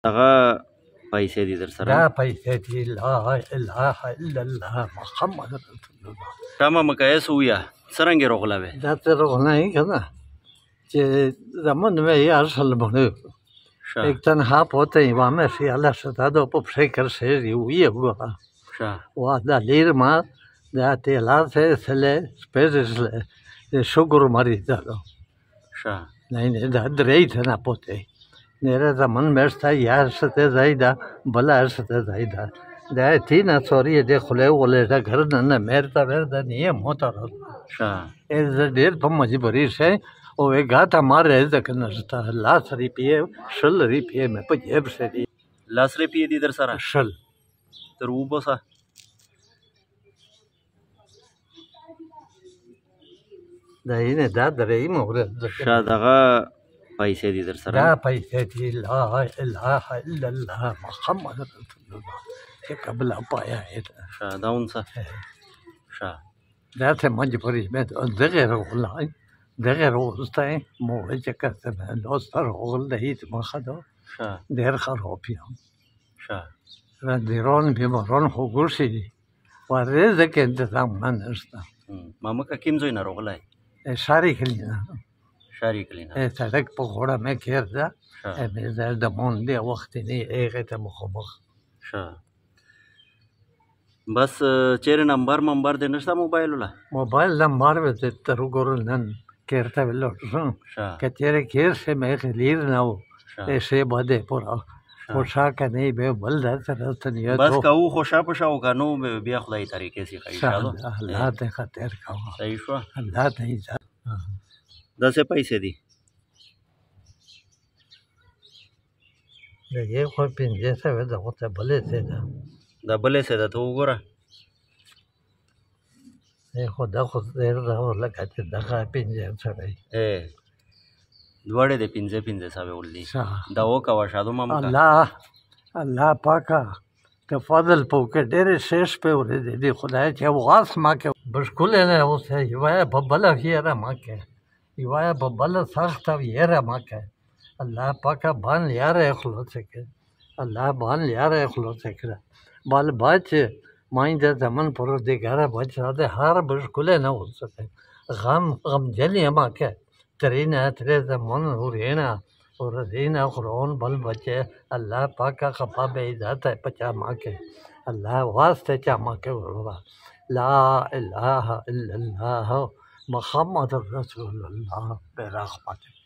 هغه پیسې دي در سره؟ دا پیسې دي. لا اله الا الله محمد رسول الله. شامه مقایس ویا څرنګه راغله وې؟ دا ته راغله که نه چې زمان مې یې اصل بڼه एक तनहा पोते वामे सियाला सदा दो पुपसे कर से हुई हुआ वा दा लीर मा दा तेला से सले स्पेसले de sugar marita do नहीं दा द्रेई थे ना पोते नेरे zaman mersta यार सते जाइदा बला सते जाइदा दा थी ना सॉरी दे खुले बोले दा घर न मेरता वेरदा नहीं मोता रो ए देर पम मजबूरी से ओ वे गाता मारे तक नस्ता लास रिपिए शल रिपिए में पजेब से दी लास रिपिए दी दर सारा शल तर उबसा दाइने दा दरेई मोरे शादगा पैसे दी दर सारा दा पैसे दी ला इलाहा इल्लल्लाह मुहम्मद रसूलुल्लाह के कबल पाया है शादा उनसा शा दा थे मजबूरी में दगेर والله دغه روسته موه چې کته له سر هول دهیت مخدو ډیر خراب یم را دیرون بیماران خوګورشي دي واره ځکه انتظام نه نشته ماما کا کیم زوی نه راغلی شاری کلینا سړک په غوړه مې کېرده مې زه د مون دی وخت نه هغه ته مخامخ بس چیرې نمبر دې نشته موبایل نمبر به تر وګورل نن کېرته ویلو کچېره کېر سے مې خلیر نه و ایسه باندې پورا خوشا کنه به بل سره ستنیو بس کاو خوشا پښاو کنو بیا خدای طریقې سي خیر الله ته خاطر کاوه صحیح شو الله ته داسې پیسې دي یې خو پنځه سوه د وته بلې څه ده دا بلې څه ده ته وګوره خدا خود دیر دا لکه چې دغه پنځه سوه دواړې د پنځه سوه ولدي دا وکوه شادو ماما الله پاکه که فضل په وکړې ډېرې ښې شپې ورځې دي خدای چې واس ما کې بشکله نه اوس یوه په بله هیره ما کې یوه په بله سخته هیره ما کې الله پاکه بان یاره خلاص کړه الله بان یاره خلاص کړه بال باچ ماینده زمان پروردگار بچاده هر بشکله نه اوسه غم جلی ما که ترینا تری زمان هورینا ورزینا خرون بل بچه الله پاکا خفا بیدات پچا ما که الله واسطه چا ما که لا اله الا الله محمد رسول الله برحمتك